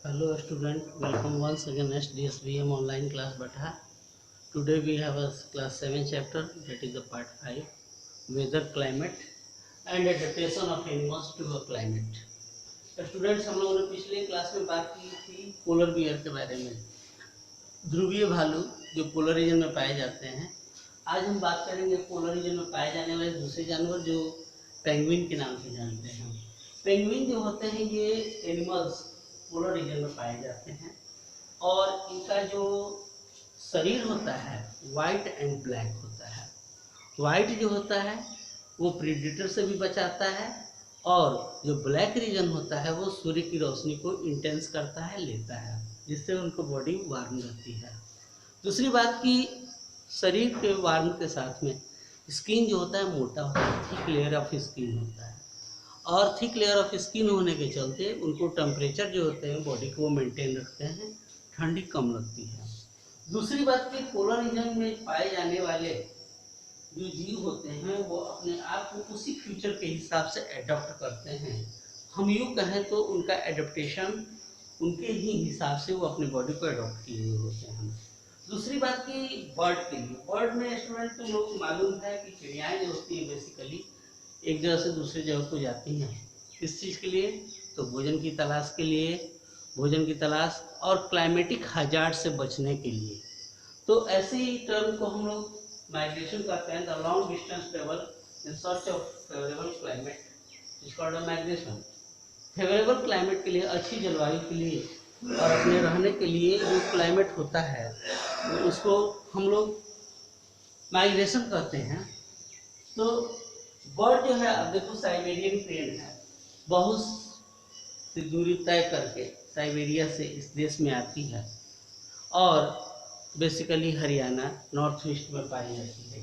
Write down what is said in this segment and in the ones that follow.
Hello student, welcome once again at DSBM online class Batha. Today we have a class 7 chapter, that is the part 5, weather, climate and adaptation of animals to a climate. Students हम लोगों ने पिछले class में बात की थी polar bear के बारे में, ध्रुवीय भालू जो पोलर रीजन में पाए जाते हैं। आज हम बात करेंगे पोलर रीजन में पाए जाने वाले दूसरे जानवर जो पेंगुइन के नाम से जानते हैं। पेंगुइन जो होते हैं ये एनिमल्स पोलर रीजन में पाए जाते हैं और इनका जो शरीर होता है वाइट एंड ब्लैक होता है। वाइट जो होता है वो प्रीडेटर से भी बचाता है और जो ब्लैक रीजन होता है वो सूर्य की रोशनी को इंटेंस करता है, लेता है, जिससे उनको बॉडी वार्म रहती है। दूसरी बात कि शरीर के वार्म के साथ में स्किन जो होता है मोटा होता है, थिक लेयर ऑफ स्किन होता है और थिक लेयर ऑफ स्किन होने के चलते उनको टेम्परेचर जो होते हैं बॉडी को मेंटेन रखते हैं, ठंडी कम लगती है। दूसरी बात कि पोलर रीजन में पाए जाने वाले जो जीव होते हैं वो अपने आप को उसी फ्यूचर के हिसाब से एडॉप्ट करते हैं। हम यूँ कहें तो उनका एडप्टेशन उनके ही हिसाब से वो अपनी बॉडी को एडॉप्ट किए हुए होते हैं। दूसरी बात कि बर्ड के लिए, बर्ड में स्टूडेंट तुम लोग को मालूम है कि चिड़ियाएँ जो होती हैं बेसिकली एक जगह से दूसरी जगह को जाती हैं। किस चीज़ के लिए? तो भोजन की तलाश के लिए, भोजन की तलाश और क्लाइमेटिक हजार्ड से बचने के लिए। तो ऐसे ही टर्म को हम लोग माइग्रेशन करते हैं, the long distance travel in search of favourable climate is called migration. Favourable climate के लिए, अच्छी जलवायु के लिए और अपने रहने के लिए जो क्लाइमेट होता है उसको हम लोग माइग्रेशन कहते हैं। तो बर्ड जो है, अब देखो साइबेरियन क्रेन है, बहुत सी दूरी तय करके साइबेरिया से इस देश में आती है और बेसिकली हरियाणा नॉर्थ ईस्ट में पाई जाती है।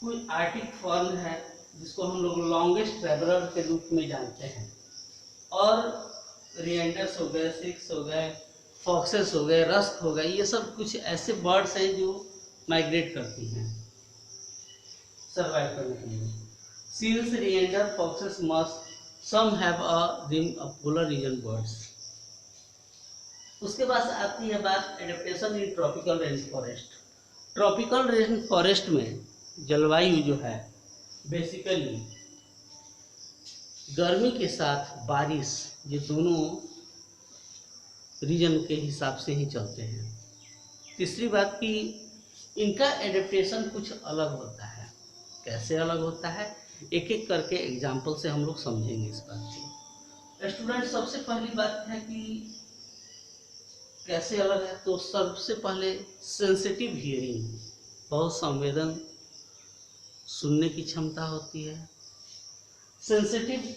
कोई आर्टिक फॉर्म है जिसको हम लोग लॉन्गेस्ट ट्रेवलर के रूप में जानते हैं और रिएंडर्स हो गए, सिक्स हो गए, फॉक्सेस हो गए, रस्क हो गए, ये सब कुछ ऐसे बर्ड्स हैं जो माइग्रेट करती हैं सर्वाइव करने के लिए। Seals, reindeer, foxes, musk, some have a rim of polar region birds. उसके बाद आती है बात adaptation in tropical rain forest. Tropical rain forest में जलवायु जो है बेसिकली गर्मी के साथ बारिश, ये दोनों रीजन के हिसाब से ही चलते हैं। तीसरी बात कि इनका एडेप्टेशन कुछ अलग होता है। कैसे अलग होता है एक एक करके एग्जाम्पल से हम लोग समझेंगे इस बात को। स्टूडेंट, सबसे पहली बात है कि कैसे अलग है, तो सबसे पहले सेंसिटिव हियरिंग, बहुत संवेदन सुनने की क्षमता होती है। सेंसिटिव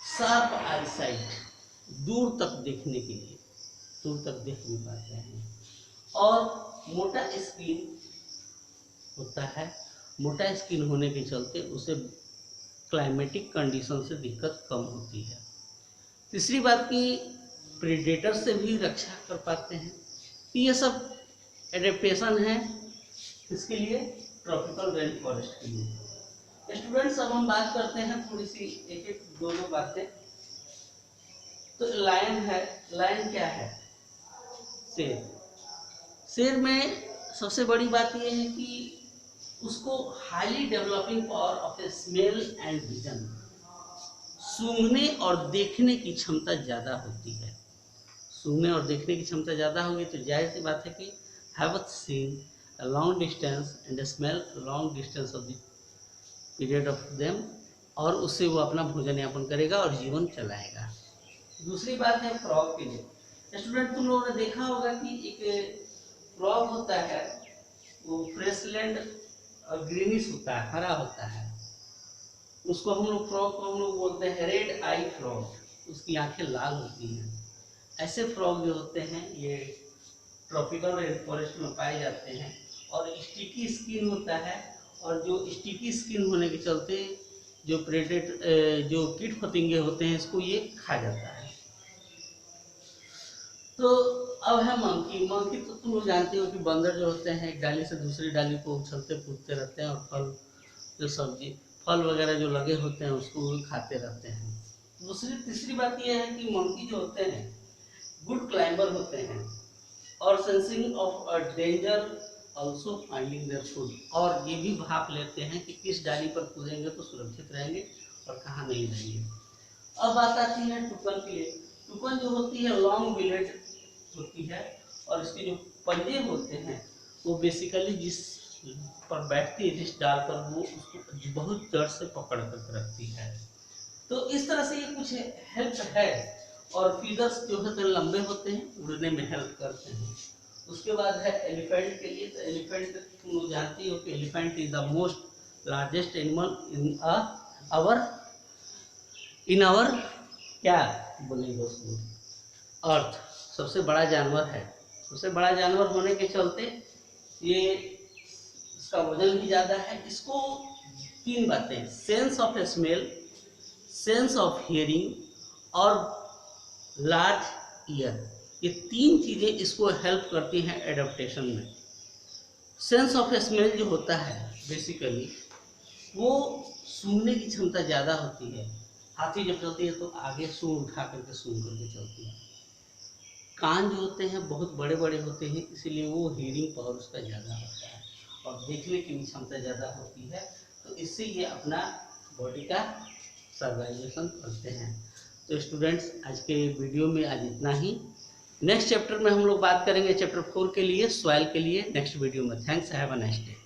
शार्प आईसाइट, दूर तक देखने के लिए, दूर तक देख भी पाते हैं। और मोटा स्किन होता है, मोटा स्किन होने के चलते उसे क्लाइमेटिक कंडीशन से दिक्कत कम होती है। तीसरी बात कि प्रेडेटर से भी रक्षा कर पाते हैं। ये सब एडेप्टेशन है इसके लिए, ट्रॉपिकल रेन फॉरेस्ट के लिए। स्टूडेंट्स, अब हम बात करते हैं थोड़ी सी एक एक दो दो बातें। तो लायन है, लायन क्या है? शेर। शेर में सबसे बड़ी बात यह है कि उसको highly developing power of A smell and vision, सूंघने और देखने की क्षमता ज़्यादा होती है। सूंघने और देखने की क्षमता ज़्यादा होगी तो जाहिर सी बात है कि have seen a long distance and smell long distance of the period of them, और उससे वो अपना भोजन यापन करेगा और जीवन चलाएगा। दूसरी बात है फ्रॉग के लिए। स्टूडेंट, तुम लोगों ने देखा होगा कि एक फ्रॉग होता है, वो फ्रेशलैंड और ग्रीनिश होता है, हरा होता है। उसको हम लोग फ्रॉग को हम लोग बोलते हैं रेड आई फ्रॉग, उसकी आंखें लाल होती हैं। ऐसे फ्रॉग जो होते हैं ये ट्रॉपिकल रेन फॉरेस्ट में पाए जाते हैं और स्टिकी स्किन होता है, और जो स्टिकी स्किन होने के चलते जो जो कीट फतिंगे होते हैं इसको ये खा जाता है। तो अब है मंकी। मंकी तो तुम लोग जानते हो कि बंदर जो होते हैं एक डाली से दूसरी डाली को उछलते कूदते रहते हैं और फल जो सब्जी फल वगैरह जो लगे होते हैं उसको खाते रहते हैं। दूसरी तीसरी बात यह है कि मंकी जो होते हैं गुड क्लाइंबर होते हैं और sensing of a danger also finding their food, और ये भी भाप लेते हैं कि किस डाली पर कूदेंगे तो सुरक्षित रहेंगे और कहाँ नहीं रहेंगे। अब बात आती है टुकन के लिए। टुकन जो होती है लॉन्ग बिलेट होती है और इसके जो पंजे होते हैं वो बेसिकली जिस पर बैठती है, जिस डाल पर, वो उसको बहुत जड़ से पकड़ कर रखती है। तो इस तरह से ये कुछ हेल्प है। और फीदर्स जो होते हैं लंबे होते हैं, उड़ने में हेल्प करते हैं। उसके बाद है एलिफेंट के लिए। तो एलिफेंट तुम लोग जानती हो कि elephant is the most largest animal in our क्या बोलेंगे दोस्तों, अर्थ। सबसे बड़ा जानवर है। सबसे बड़ा जानवर होने के चलते ये इसका वजन भी ज़्यादा है। इसको तीन बातें, sense of smell, sense of hearing और लार्ज ईयर, ये तीन चीज़ें इसको हेल्प करती हैं एडेप्टेशन में। सेंस ऑफ स्मेल जो होता है बेसिकली वो सूंघने की क्षमता ज़्यादा होती है। हाथी जब चलती है तो आगे सूंघ उठा करके सूंघ करके चलती है। कान जो होते हैं बहुत बड़े बड़े होते हैं, इसीलिए वो हियरिंग पावर उसका ज़्यादा होता है और देखने की भी क्षमता ज़्यादा होती है। तो इससे ये अपना बॉडी का सर्वाइवेशन करते हैं। तो स्टूडेंट्स, आज के वीडियो में आज इतना ही। नेक्स्ट चैप्टर में हम लोग बात करेंगे चैप्टर 4 के लिए, सॉइल के लिए, नेक्स्ट वीडियो में। Thanks, have a nice day.